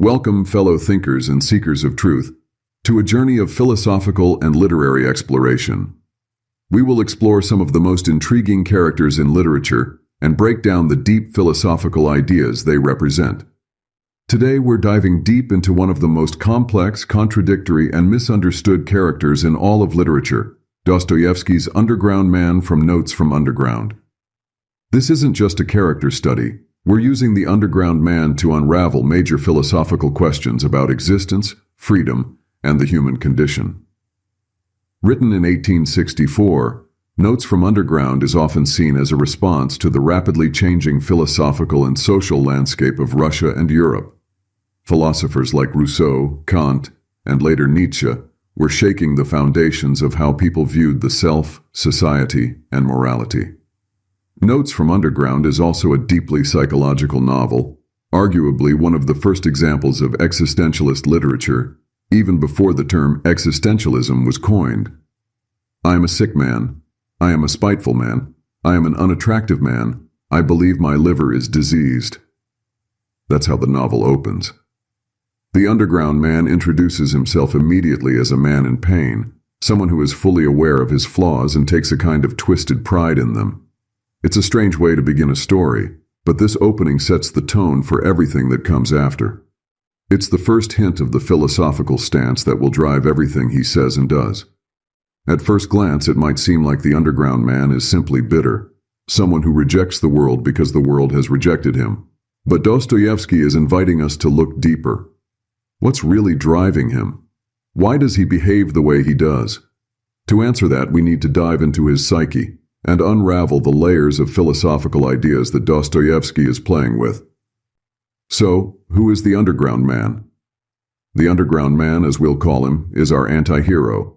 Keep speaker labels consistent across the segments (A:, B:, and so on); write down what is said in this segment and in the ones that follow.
A: Welcome, fellow thinkers and seekers of truth, to a journey of philosophical and literary exploration. We will explore some of the most intriguing characters in literature and break down the deep philosophical ideas they represent. Today we're diving deep into one of the most complex, contradictory, and misunderstood characters in all of literature, Dostoevsky's Underground Man from Notes from Underground. This isn't just a character study. We're using the Underground Man to unravel major philosophical questions about existence, freedom, and the human condition. Written in 1864, Notes from Underground is often seen as a response to the rapidly changing philosophical and social landscape of Russia and Europe. Philosophers like Rousseau, Kant, and later Nietzsche were shaking the foundations of how people viewed the self, society, and morality. Notes from Underground is also a deeply psychological novel, arguably one of the first examples of existentialist literature, even before the term existentialism was coined. I am a sick man. I am a spiteful man. I am an unattractive man. I believe my liver is diseased. That's how the novel opens. The Underground Man introduces himself immediately as a man in pain, someone who is fully aware of his flaws and takes a kind of twisted pride in them. It's a strange way to begin a story, but this opening sets the tone for everything that comes after. It's the first hint of the philosophical stance that will drive everything he says and does. At first glance, it might seem like the Underground Man is simply bitter, someone who rejects the world because the world has rejected him. But Dostoevsky is inviting us to look deeper. What's really driving him? Why does he behave the way he does? To answer that, we need to dive into his psyche and unravel the layers of philosophical ideas that Dostoevsky is playing with. So, who is the Underground Man? The Underground Man, as we'll call him, is our anti-hero.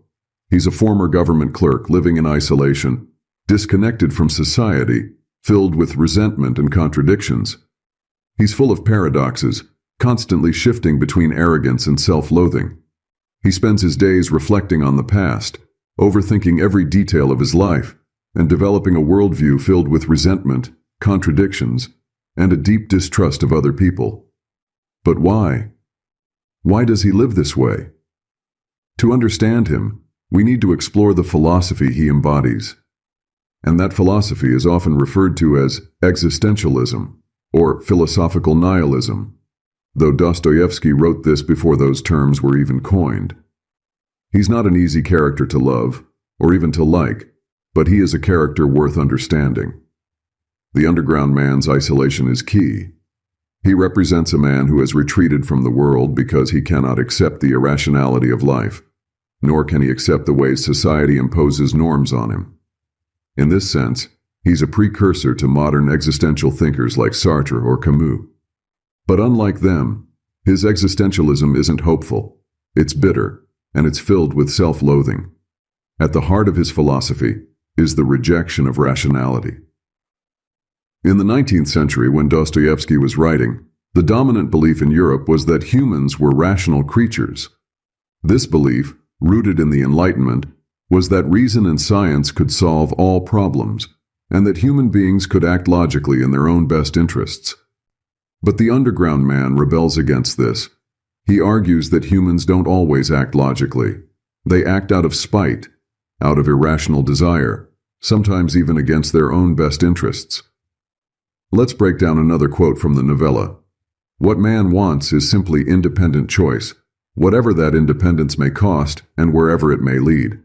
A: He's a former government clerk living in isolation, disconnected from society, filled with resentment and contradictions. He's full of paradoxes, constantly shifting between arrogance and self-loathing. He spends his days reflecting on the past, overthinking every detail of his life, and developing a worldview filled with resentment, contradictions, and a deep distrust of other people. But why? Why does he live this way? To understand him, we need to explore the philosophy he embodies. And that philosophy is often referred to as existentialism, or philosophical nihilism, though Dostoevsky wrote this before those terms were even coined. He's not an easy character to love, or even to like, but he is a character worth understanding. The Underground Man's isolation is key. He represents a man who has retreated from the world because he cannot accept the irrationality of life, nor can he accept the ways society imposes norms on him. In this sense, he's a precursor to modern existential thinkers like Sartre or Camus. But unlike them, his existentialism isn't hopeful. It's bitter, and it's filled with self-loathing. At the heart of his philosophy is the rejection of rationality. In the 19th century, when Dostoevsky was writing, the dominant belief in Europe was that humans were rational creatures. This belief, rooted in the Enlightenment, was that reason and science could solve all problems, and that human beings could act logically in their own best interests. But the Underground Man rebels against this. He argues that humans don't always act logically. They act out of spite, out of irrational desire, sometimes even against their own best interests. Let's break down another quote from the novella. What man wants is simply independent choice, whatever that independence may cost and wherever it may lead.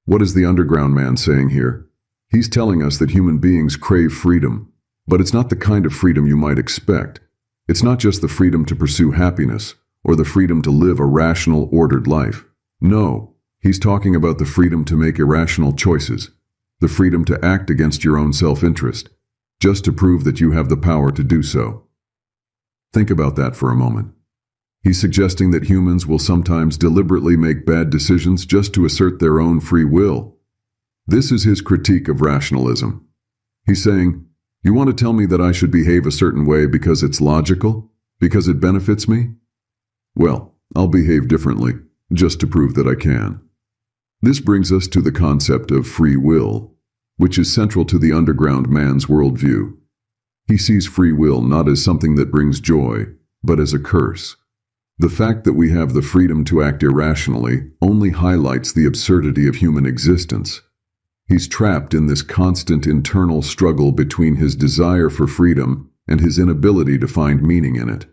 A: What is the Underground Man saying here? He's telling us that human beings crave freedom, but it's not the kind of freedom you might expect. It's not just the freedom to pursue happiness or the freedom to live a rational, ordered life. No, he's talking about the freedom to make irrational choices, the freedom to act against your own self-interest, just to prove that you have the power to do so. Think about that for a moment. He's suggesting that humans will sometimes deliberately make bad decisions just to assert their own free will. This is his critique of rationalism. He's saying, you want to tell me that I should behave a certain way because it's logical? Because it benefits me? Well, I'll behave differently, just to prove that I can. This brings us to the concept of free will, which is central to the Underground Man's worldview. He sees free will not as something that brings joy, but as a curse, The fact that we have the freedom to act irrationally only highlights the absurdity of human existence. He's trapped in this constant internal struggle between his desire for freedom and his inability to find meaning in it.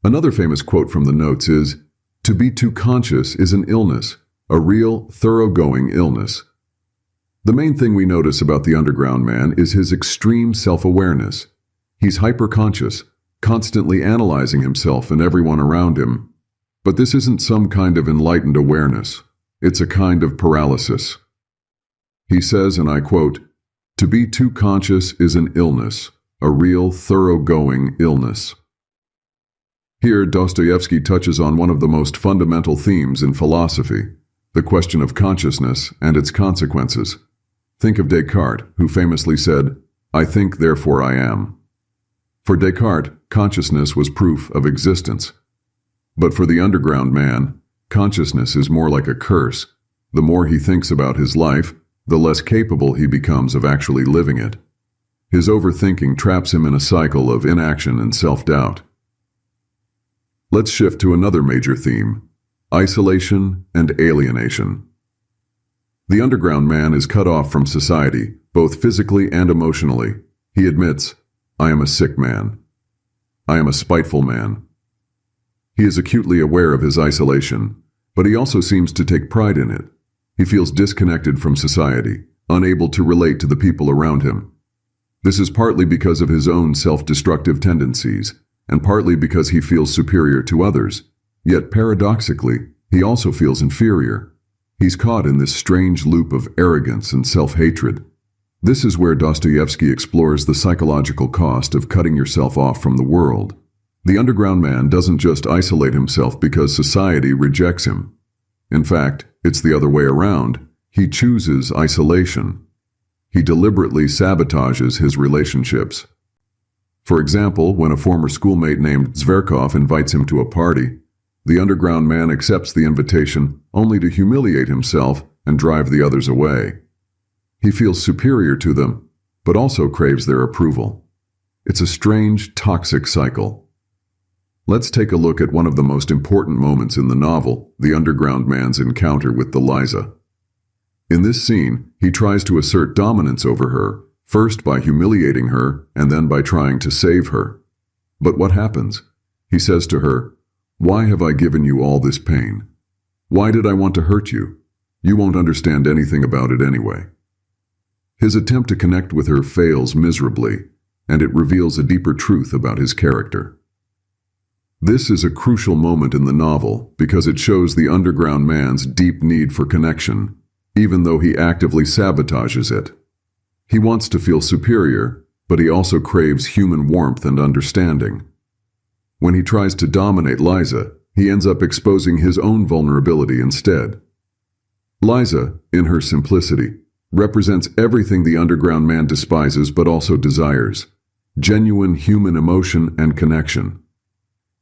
A: Another famous quote from the Notes is, "To be too conscious is an illness, a real, thoroughgoing illness." The main thing we notice about the underground man is his extreme self-awareness. He's hyper-conscious, constantly analyzing himself and everyone around him. But this isn't some kind of enlightened awareness. It's a kind of paralysis. He says, and I quote, "To be too conscious is an illness, a real, thoroughgoing illness." Here, Dostoevsky touches on one of the most fundamental themes in philosophy, the question of consciousness and its consequences. Think of Descartes, who famously said, "I think, therefore I am." For Descartes, consciousness was proof of existence. But for the underground man, consciousness is more like a curse. The more he thinks about his life, the less capable he becomes of actually living it. His overthinking traps him in a cycle of inaction and self-doubt. Let's shift to another major theme: isolation and alienation. The underground man is cut off from society, both physically and emotionally. He admits, "I am a sick man. I am a spiteful man." He is acutely aware of his isolation, but he also seems to take pride in it. He feels disconnected from society, unable to relate to the people around him. This is partly because of his own self-destructive tendencies, and partly because he feels superior to others. Yet paradoxically, he also feels inferior. He's caught in this strange loop of arrogance and self-hatred. This is where Dostoevsky explores the psychological cost of cutting yourself off from the world. The underground man doesn't just isolate himself because society rejects him. In fact, it's the other way around. He chooses isolation. He deliberately sabotages his relationships. For example, when a former schoolmate named Zverkov invites him to a party, the underground man accepts the invitation only to humiliate himself and drive the others away. He feels superior to them, but also craves their approval. It's a strange, toxic cycle. Let's take a look at one of the most important moments in the novel, the underground man's encounter with Liza. In this scene, he tries to assert dominance over her, first by humiliating her and then by trying to save her. But what happens? He says to her, "Why have I given you all this pain? Why did I want to hurt you? You won't understand anything about it anyway." His attempt to connect with her fails miserably, and it reveals a deeper truth about his character. This is a crucial moment in the novel because it shows the underground man's deep need for connection, even though he actively sabotages it. He wants to feel superior, but he also craves human warmth and understanding. When he tries to dominate Liza, he ends up exposing his own vulnerability instead. Liza, in her simplicity, represents everything the underground man despises but also desires: genuine human emotion and connection.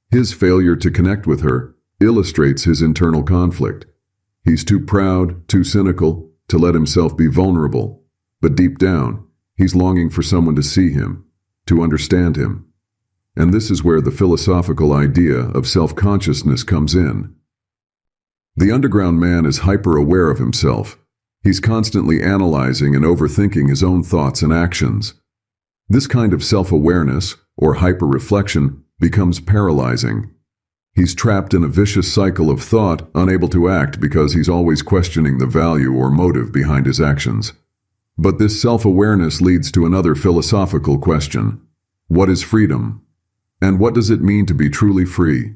A: His failure to connect with her illustrates his internal conflict. He's too proud, too cynical, to let himself be vulnerable, but deep down, he's longing for someone to see him, to understand him. And this is where the philosophical idea of self-consciousness comes in. The underground man is hyper-aware of himself. He's constantly analyzing and overthinking his own thoughts and actions. This kind of self-awareness, or hyper-reflection, becomes paralyzing. He's trapped in a vicious cycle of thought, unable to act because he's always questioning the value or motive behind his actions. But this self-awareness leads to another philosophical question: what is freedom? And what does it mean to be truly free?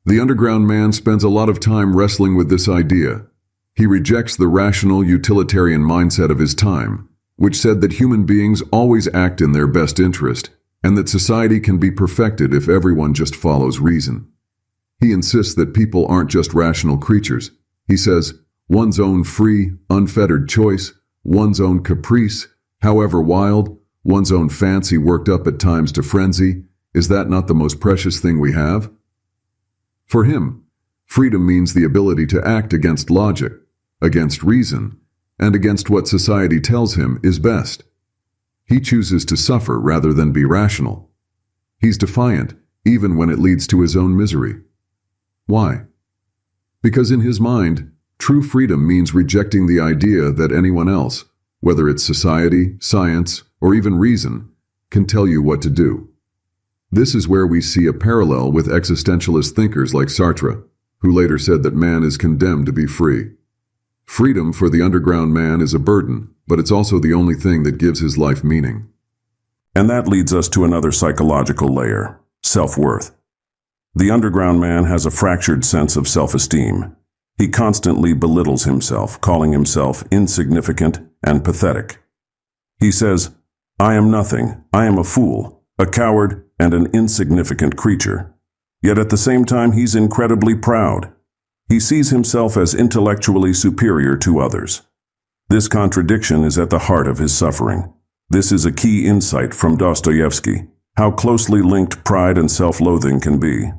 A: The underground man spends a lot of time wrestling with this idea. He rejects the rational, utilitarian mindset of his time, which said that human beings always act in their best interest, and that society can be perfected if everyone just follows reason. He insists that people aren't just rational creatures. He says, one's own free, unfettered choice, one's own caprice, however wild, one's own fancy worked up at times to frenzy, is that not the most precious thing we have? For him, freedom means the ability to act against logic, against reason, and against what society tells him is best. He chooses to suffer rather than be rational. He's defiant, even when it leads to his own misery. Why? Because in his mind, true freedom means rejecting the idea that anyone else, whether it's society, science, or even reason, can tell you what to do. This is where we see a parallel with existentialist thinkers like Sartre, who later said that man is condemned to be free. Freedom for the underground man is a burden, but it's also the only thing that gives his life meaning.
B: And that leads us to another psychological layer, self-worth. The underground man has a fractured sense of self-esteem. He constantly belittles himself, calling himself insignificant and pathetic. He says, "I am nothing, I am a fool, a coward, and an insignificant creature." Yet at the same time, he's incredibly proud. He sees himself as intellectually superior to others. This contradiction is at the heart of his suffering. This is a key insight from Dostoevsky, how closely linked pride and self-loathing can be.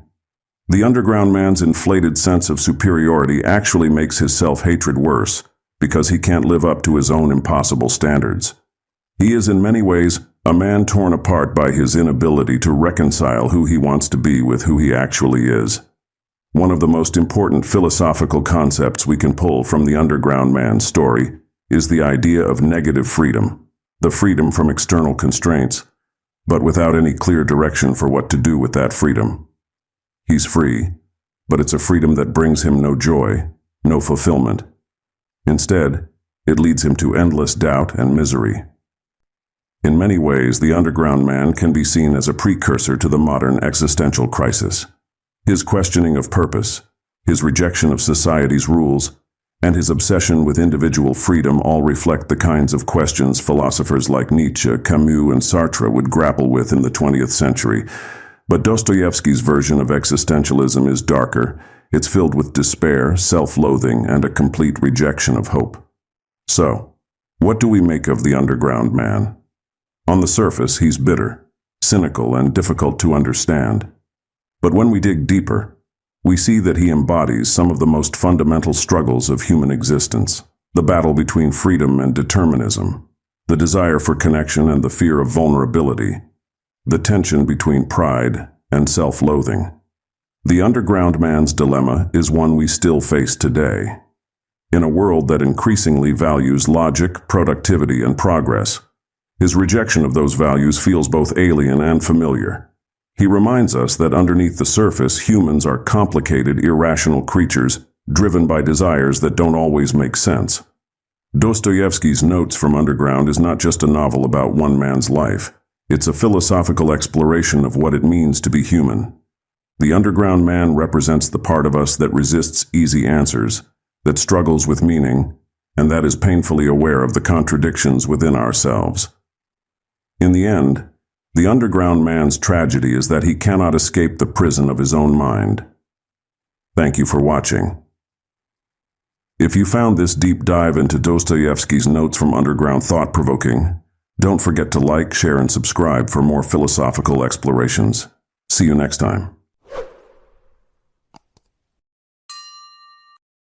B: The underground man's inflated sense of superiority actually makes his self-hatred worse, because he can't live up to his own impossible standards. He is in many ways a man torn apart by his inability to reconcile who he wants to be with who he actually is. One of the most important philosophical concepts we can pull from the underground man's story is the idea of negative freedom, the freedom from external constraints, but without any clear direction for what to do with that freedom. He's free, but it's a freedom that brings him no joy, no fulfillment. Instead, it leads him to endless doubt and misery. In many ways, the underground man can be seen as a precursor to the modern existential crisis. His questioning of purpose, his rejection of society's rules, and his obsession with individual freedom all reflect the kinds of questions philosophers like Nietzsche, Camus, and Sartre would grapple with in the 20th century. But Dostoevsky's version of existentialism is darker. It's filled with despair, self-loathing, and a complete rejection of hope. So, what do we make of the underground man? On the surface, he's bitter, cynical, and difficult to understand. But when we dig deeper, we see that he embodies some of the most fundamental struggles of human existence: the battle between freedom and determinism, the desire for connection and the fear of vulnerability, the tension between pride and self-loathing. The underground man's dilemma is one we still face today. In a world that increasingly values logic, productivity, and progress, his rejection of those values feels both alien and familiar. He reminds us that underneath the surface, humans are complicated, irrational creatures driven by desires that don't always make sense. Dostoevsky's Notes from Underground is not just a novel about one man's life. It's a philosophical exploration of what it means to be human. The underground man represents the part of us that resists easy answers, that struggles with meaning, and that is painfully aware of the contradictions within ourselves. In the end, the underground man's tragedy is that he cannot escape the prison of his own mind. Thank you for watching. If you found this deep dive into Dostoevsky's Notes from Underground thought-provoking, don't forget to like, share, and subscribe for more philosophical explorations. See you next time.